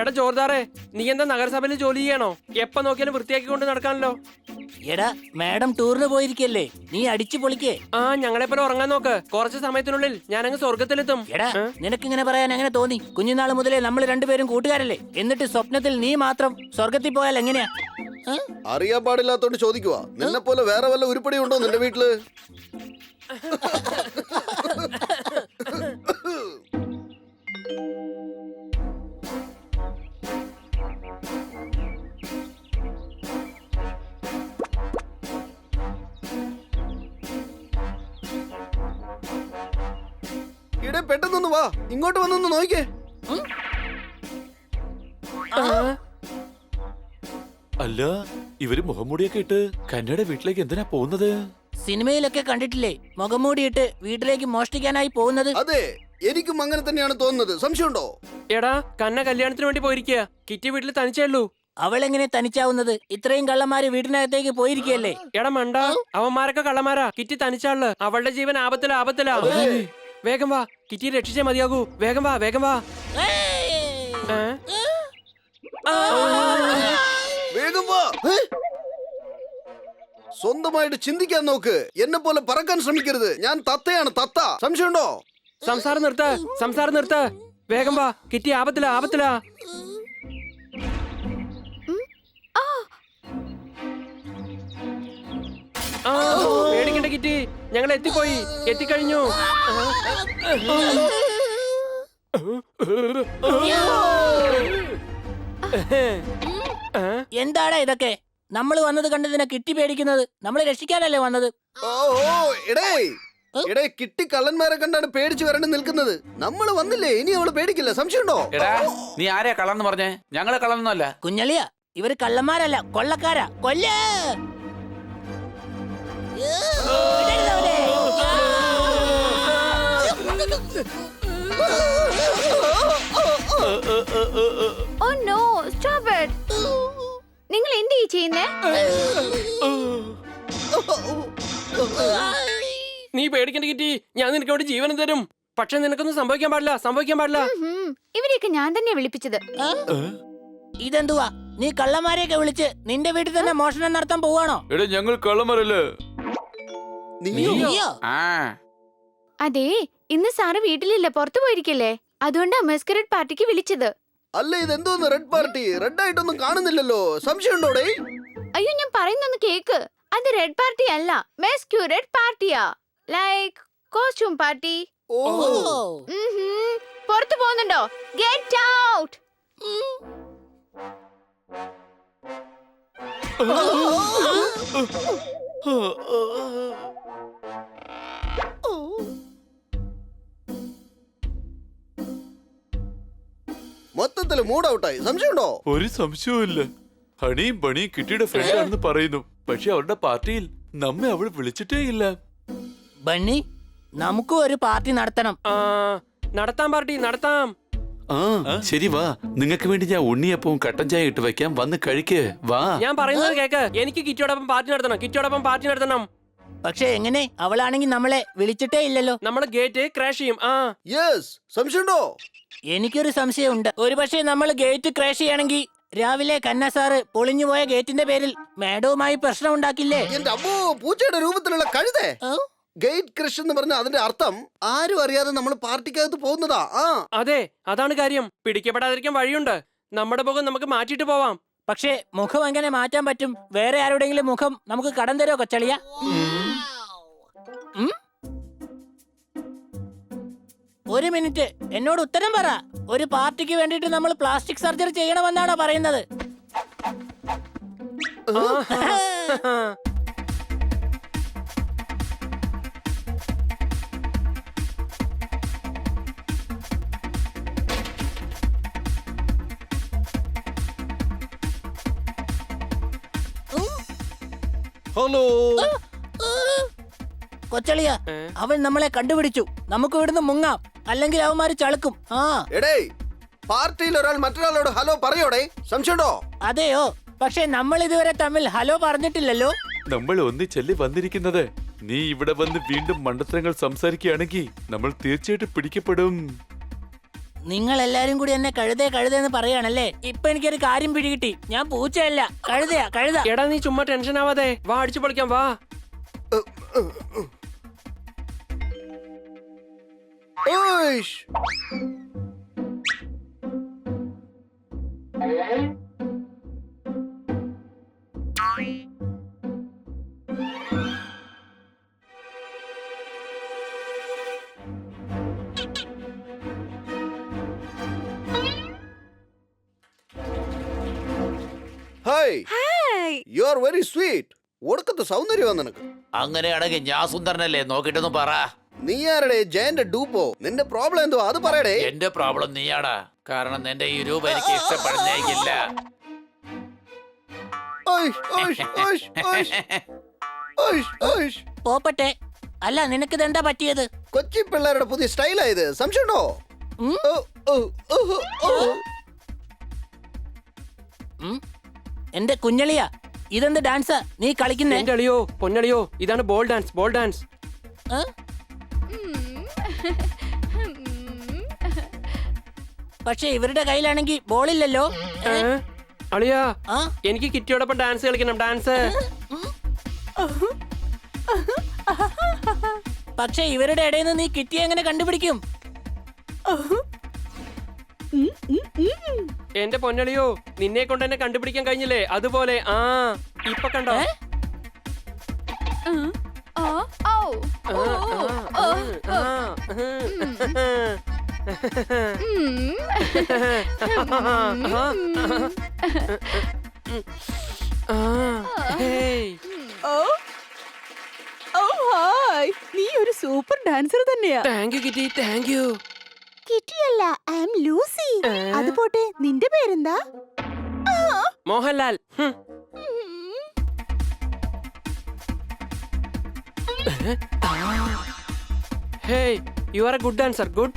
എടാ ജോർദാറെ, നീ എന്താ നഗരസഭയിൽ ജോലി ചെയ്യണോ? എപ്പ നോക്കിയാലും വൃത്തിയാക്കിക്കൊണ്ട് നടക്കാനല്ലോ. എടാ മാഡം ടൂറിന് പോയിരിക്കല്ലേ, നീ അടിച്ചു പൊളിക്കേ. ഞങ്ങളെ പോലെ ഉറങ്ങാൻ നോക്ക്. കുറച്ച് സമയത്തിനുള്ളിൽ ഞാനങ്ങ് സ്വർഗത്തിലെത്തും. എടാ നിനക്കിങ്ങനെ പറയാൻ എങ്ങനെ തോന്നി? കുഞ്ഞുനാൾ മുതലേ നമ്മൾ രണ്ടുപേരും കൂട്ടുകാരല്ലേ, എന്നിട്ട് സ്വപ്നത്തിൽ നീ മാത്രം സ്വർഗത്തിൽ പോയാൽ എങ്ങനെയാ? അറിയാൻ പാടില്ലാത്തോണ്ട് ചോദിക്കുവാ. നിന്നെ പോലെ വേറെ വല്ല ഉരുപ്പടി ഉണ്ടോ നിന്റെ വീട്ടില്? ഇവിടെ പെട്ടെന്നൊന്ന് വാ, ഇങ്ങോട്ട് വന്നൊന്ന് നോക്കിക്കേ. അല്ല, ഇവര് മുഖംമൂടിയൊക്കെ ഇട്ട് കന്നയുടെ വീട്ടിലേക്ക് എന്തിനാ പോകുന്നത്? സിനിമയിലൊക്കെ കണ്ടിട്ടില്ലേ മുഖംമൂടിയിട്ട് വീട്ടിലേക്ക് മോഷ്ടിക്കാനായി പോകുന്നത്? അതെ, എനിക്കും അങ്ങനെ തന്നെയാണ് തോന്നുന്നത്. സംശയമുണ്ടോ? എടാ കന്ന കല്യാണത്തിന് വേണ്ടി പോയിരിക്കുക. കിറ്റി വീട്ടിൽ തനിച്ചേള്ളൂ. അവളെങ്ങനെ തനിച്ചാവുന്നത്? ഇത്രയും കള്ളന്മാര് വീടിനകത്തേക്ക് പോയിരിക്കല്ലേ. എടാ മണ്ട, അവന്മാരൊക്കെ കള്ളന്മാരാ. കിറ്റി തനിച്ചാള്. അവളുടെ ജീവൻ ആപത്തിലാ. വേഗം വാ, കിറ്റി രക്ഷിച്ചേ മതിയാകൂ. വേഗം വാ, വേഗം വാ. വേഗം വാ. സ്വന്തമായിട്ട് ചിന്തിക്കാൻ നോക്ക്. എന്നെ പോലെ പറക്കാൻ ശ്രമിക്കരുത്. ഞാൻ തത്തയാണ്, തത്ത. സംശയമുണ്ടോ? സംസാരം നിർത്ത. വേഗം വാ, കിറ്റി ആപത്തിലാ. പേടിക്കണ്ട കിറ്റി, ഞങ്ങൾ എത്തിക്കഴിഞ്ഞു. എന്താടാ ഇതൊക്കെ? നമ്മൾ വന്നത് കണ്ടതിനെ കിട്ടി പേടിക്കുന്നത്? നമ്മളെ രക്ഷിക്കാനല്ലേ വന്നത്? എടേ കിട്ടി കള്ളന്മാരെ കണ്ടാണ് പേടിച്ചു വരണ്ട് നിൽക്കുന്നത്. നമ്മള് വന്നില്ലേ, ഇനി അവള് പേടിക്കില്ല. സംശയമുണ്ടോ? നീ ആരെയാ കള്ളന്ന് പറഞ്ഞേ? ഞങ്ങളെ കള്ളന്നല്ല കുഞ്ഞളിയ, ഇവര് കള്ളന്മാരല്ല, കൊള്ളക്കാരാ. കൊല്ല നിങ്ങൾ എന്ത് ചെയ്യുന്നേ? നീ പേടിക്കണ്ട കിറ്റി, ഞാൻ നിനക്ക് അവിടെ ജീവനം തരും. പക്ഷെ നിനക്കൊന്നും സംഭവിക്കാൻ പാടില്ല. ഇവരെയൊക്കെ ഞാൻ തന്നെ വിളിപ്പിച്ചത്. ഇതെന്തുവാ? നീ കള്ളന്മാരെയൊക്കെ വിളിച്ച് നിന്റെ വീട്ടിൽ തന്നെ മോഷണം നടത്താൻ പോവാണോ? എടാ ഞങ്ങൾ കള്ളന്മാരല്ലേ. അതെ, ഇന്ന് സാറ് വീട്ടിലില്ല, പുറത്തു പോയിരിക്കല്ലേ. അതുകൊണ്ടാ മെസ്കറേഡ് പാർട്ടിക്ക് വിളിച്ചത്. അല്ല, ഇതെന്തോന്ന് റെഡ് പാർട്ടി? റെഡ് ആയിട്ടൊന്നും കാണുന്നില്ലല്ലോ. സംശയമുണ്ടോടേ? അയ്യോ, ഞാൻ പറയുന്നൊന്ന് കേക്ക്. അത് റെഡ് പാർട്ടി അല്ല, മെസ്ക്യൂറേഡ് പാർട്ടിയാ. Like costume party. പുറത്തു പോകുന്നുണ്ടോ? Get out. മൊത്തത്തില് മൂഡ് ഔട്ടായി. സംശയമുണ്ടോ? ഒരു സംശയവുമില്ല. ഹണിയും ബണിയും കിട്ടിയുടെ ഫ്രണ്ട് ആണെന്ന് പറയുന്നു. പക്ഷെ അവരുടെ പാർട്ടിയിൽ നമ്മെ അവൾ വിളിച്ചിട്ടേ ഇല്ല. ബണ്ണി, നമുക്കും ഒരു പാർട്ടി നടത്തണം. നടത്താം. ശരി വാ, നിങ്ങൾക്ക് വേണ്ടി ഞാൻ ഉണ്ണിയപ്പവും കട്ടൻ ചായ ഇട്ട് വെക്കാം. വന്ന് കഴിക്ക് വാ. ഞാൻ പറയുന്നത് കേക്ക്. എനിക്ക് കിറ്റിയോടൊപ്പം പാർട്ടി നടത്തണം. പക്ഷെ എങ്ങനെ? അവളാണെങ്കിൽ നമ്മളെ വിളിച്ചിട്ടേ ഇല്ലല്ലോ. നമ്മുടെ ഗേറ്റ് ക്രാഷ് ചെയ്യും. യെസ്. സംശയമുണ്ടോ? എനിക്കൊരു സംശയമുണ്ട്. ഒരു പക്ഷേ നമ്മൾ ഗേറ്റ് ക്രാഷ് ചെയ്യണമെങ്കിൽ രാവിലെ കന്ന സാറ് പൊളിഞ്ഞുപോയ ഗേറ്റിന്റെ പേരിൽ മാഡവുമായി പ്രശ്നം ഉണ്ടാക്കില്ലേ? എന്റെ അമ്മോ, പൂച്ചയുടെ രൂപത്തിലുള്ള കഴുതേ. ഗേറ്റ് ക്രഷ് എന്ന് പറഞ്ഞ അതിന്റെ അർത്ഥം ആരും അറിയാതെ നമ്മൾ പാർട്ടിക്കകത്ത് പോകുന്നതാ. അതെ, അതാണ് കാര്യം. പിടിക്കപ്പെടാതിരിക്കാൻ വഴിയുണ്ട്. നമ്മുടെ മുഖം നമുക്ക് മാറ്റിട്ട് പോവാം. പക്ഷേ മുഖം എങ്ങനെ മാറ്റാൻ പറ്റും? വേറെ ആരുടെങ്കിലും മുഖം നമുക്ക് കടം തരോ കൊച്ചളിയ? ഒരു മിനിറ്റ്, എന്നോട് ഉത്തരം പറ. ഒരു പാർട്ടിക്ക് വേണ്ടിയിട്ട് നമ്മൾ പ്ലാസ്റ്റിക് സർജറി ചെയ്യണമെന്നാണോ പറയുന്നത്? ഹലോ കൊച്ചളിയ, അവൻ നമ്മളെ കണ്ടുപിടിച്ചു. നമുക്ക് ഇവിടുന്ന് മുങ്ങാം, അല്ലെങ്കിൽ അവന്മാര് ചളുക്കും. എടേ, പാർട്ടിയിൽ ഒരാൾ മറ്റൊരാളോട് ഹലോ പറയോടെ? സംശയമുണ്ടോ? അതെയോ? പക്ഷെ നമ്മൾ ഇതുവരെ തമ്മിൽ ഹലോ പറഞ്ഞിട്ടില്ലല്ലോ. നമ്മൾ ഒന്നിച്ചല്ലേ വന്നിരിക്കുന്നത്. നീ ഇവിടെ വന്ന് വീണ്ടും മണ്ടത്തരങ്ങൾ സംസാരിക്കുകയാണെങ്കിൽ നമ്മൾ തീർച്ചയായിട്ടും പിടിക്കപ്പെടും. നിങ്ങൾ എല്ലാരും കൂടി എന്നെ കഴുതേന്ന് പറയാണല്ലേ? ഇപ്പൊ എനിക്കൊരു കാര്യം പിടികിട്ടി. ഞാൻ പൂച്ചയല്ല, കഴുതയാ, കഴുത. എടാ നീ ചുമ്മാ ടെൻഷൻ ആവാതെ വാ, അടിച്ചു പൊളിക്കാം വാ. ഓയ്ഷ്. Hi, you are very sweet. ഒടുക്കത്തെ സൗന്ദര്യമാണ് നിനക്ക്. അങ്ങനെയാണെങ്കിൽ ഞാൻ സുന്ദരനല്ലേ? നോക്കിട്ടൊന്ന് പറ. നീ ആരുടെ? ജയന്റെ ഡൂപ്പോ? നിന്റെ പ്രോബ്ലം എന്തോ അത് പറയടേ. എന്റെ പ്രോബ്ലം നീയാടാ. കാരണം നിന്റെ ഈ രൂപം എനിക്ക് ഇഷ്ടപ്പെടുന്നേക്കില്ല. ഓയ്ഷ്, ഓയ്ഷ്, ഓയ്ഷ്, ഓയ്ഷ്. ഓയ്ഷ്, ഓയ്ഷ്. പോപ്പട്ടെ. അല്ല, നിനക്കിത് എന്താ പറ്റിയത്? കൊച്ചി പിള്ളേരുടെ പുതിയ സ്റ്റൈലായത്. സംശയമുണ്ടോ? ഉം? ഓ, ഓ, ഓ, ഓ. എന്റെ കുഞ്ഞളിയാ, ഇതെന്ത് ഡാൻസാ നീ കളിക്കുന്നേ? എന്റെ അളിയോ പൊന്നളിയോ, ഇതാണ് ബോൾ ഡാൻസ്, ബോൾ ഡാൻസ്. ഏ? പക്ഷെ ഇവരുടെ കയ്യിലാണെങ്കിൽ ബോളില്ലല്ലോ. ഏ? അളിയാ, ആ? എനിക്ക് കിറ്റിയോടൊപ്പം ഡാൻസ് കളിക്കണം, ഡാൻസ്. പക്ഷെ ഇവരുടെ ഇടയിൽ നിന്ന് നീ കിറ്റിയെ എങ്ങനെ കണ്ടുപിടിക്കും? എന്റെ പൊന്നളിയോ, നിന്നെ കൊണ്ട് എന്നെ കണ്ടുപിടിക്കാൻ കഴിഞ്ഞില്ലേ? അതുപോലെ ആ ഇപ്പൊ കണ്ടോ? ഏ? നീ ഒരു സൂപ്പർ ഡാൻസർ തന്നെയാ. Thank you Kitty, thank you. കിറ്റിയല്ല, ഐ ആം ലൂസി. അത് പോട്ടെ, നിന്റെ പേരെന്താ? Mohanlal. Hey, you are a good dancer, good.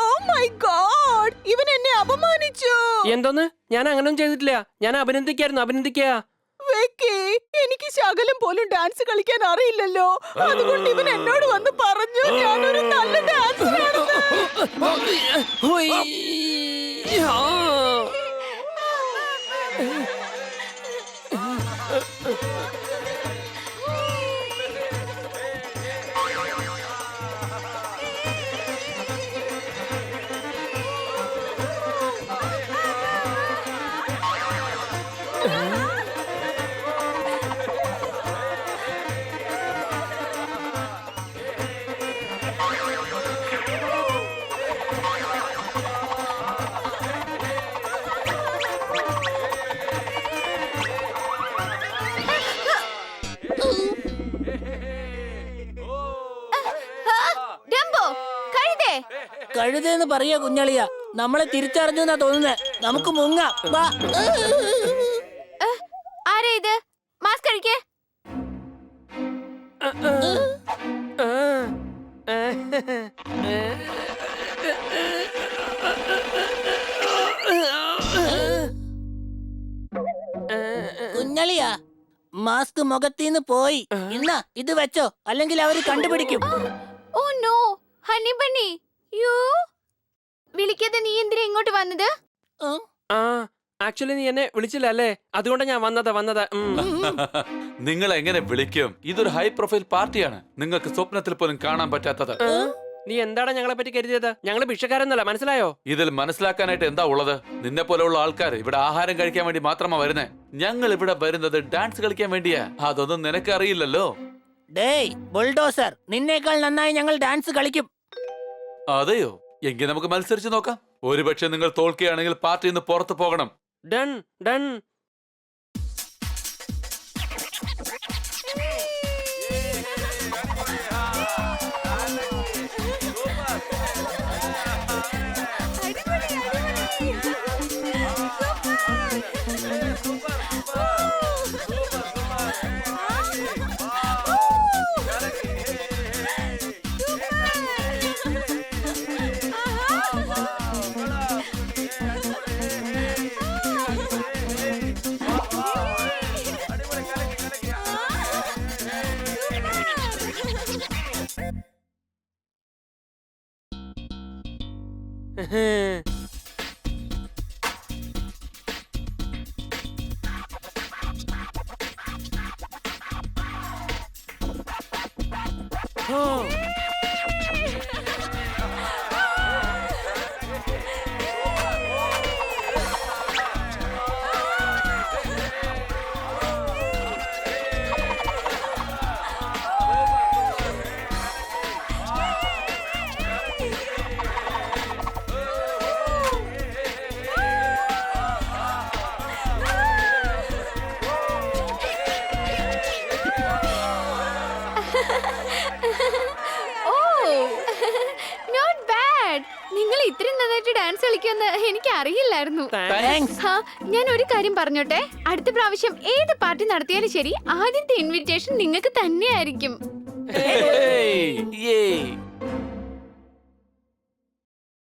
Oh my God, ഇവൻ എന്നെ അപമാനിച്ചു. എന്തോന്ന്? ഞാൻ അങ്ങനൊന്നും ചെയ്തിട്ടില്ല. ഞാൻ അഭിനന്ദിക്കായിരുന്നു, അഭിനന്ദിക്കുക. വെക്കി, എനിക്ക് ശകലം പോലും ഡാൻസ് കളിക്കാൻ അറിയില്ലല്ലോ. അതുകൊണ്ട് ഇവൻ എന്നോട് വന്ന് പറഞ്ഞു ഞാനൊരു നല്ല ഡാൻസറാണെന്ന്. ഡംബോ, കഴുതേ. കഴുതേന്ന് പറയാ കുഞ്ഞളിയാ. നമ്മളെ തിരിച്ചറിഞ്ഞു എന്നാ തോന്നുന്നേ. നമുക്ക് മുങ്ങാം, വാ. ആരാ ഇത്? മാസ്ക് കഴിക്കേ. കുഞ്ഞളിയാ, മാസ്ക് മുഖത്തീന്ന് പോയി. ഇന്നാ ഇത് വെച്ചോ, അല്ലെങ്കിൽ അവര് കണ്ടുപിടിക്കും. Oh no, honey bunny, you വിളിക്കാതെ നീ എന്തിനാ ഇങ്ങോട്ട് വന്നത്? ആ ആക്ച്വലി നീ എന്നെ വിളിച്ചില്ല അല്ലേ? അതുകൊണ്ട് ഞാൻ വന്നതാ. നിങ്ങൾ എങ്ങനെ വിളിക്കും? ഇതൊരു ഹൈ പ്രൊഫൈൽ പാർട്ടിയാണ്. നിങ്ങൾക്ക് സ്വപ്നത്തിൽ പോലും കാണാൻ പറ്റാത്തത്. നീ എന്താണ് ഞങ്ങളെ പറ്റി കരുതിയത്? ഞങ്ങള് ഭിക്ഷക്കാരൊന്നല്ല, മനസ്സിലായോ? ഇതിൽ മനസ്സിലാക്കാനായിട്ട് എന്താ ഉള്ളത്? നിന്നെ പോലെയുള്ള ആൾക്കാർ ഇവിടെ ആഹാരം കഴിക്കാൻ വേണ്ടി മാത്രമാ വരുന്നേ. ഞങ്ങൾ ഇവിടെ വരുന്നത് ഡാൻസ് കളിക്കാൻ വേണ്ടിയാ. അതൊന്നും നിനക്ക് അറിയില്ലല്ലോ. ഡേയ് ബുൾഡോസർ, നിന്നേക്കാൾ നന്നായി ഞങ്ങൾ ഡാൻസ് കളിക്കും. അതെയോ? എങ്കിൽ നമുക്ക് മത്സരിച്ച് നോക്കാം. ഒരുപക്ഷെ നിങ്ങൾ തോൽക്കുകയാണെങ്കിൽ പാർട്ടിയിൽ നിന്ന് പുറത്തു പോകണം. Done done. Oh not bad. നിങ്ങൾ ഇത്രയും നന്നായിട്ട് ഡാൻസ് കളിക്കുമെന്ന് എനിക്ക് അറിയില്ലായിരുന്നു. താങ്ക്സ്. ഹാ, ഞാൻ ഒരു കാര്യം പറഞ്ഞോട്ടെ. അടുത്ത പ്രാവശ്യം ഏത് പാർട്ടി നടത്തിയാലും ശരി, ആദ്യത്തെ ഇൻവിറ്റേഷൻ നിങ്ങൾക്ക് തന്നെയായിരിക്കും. Hey! Yay!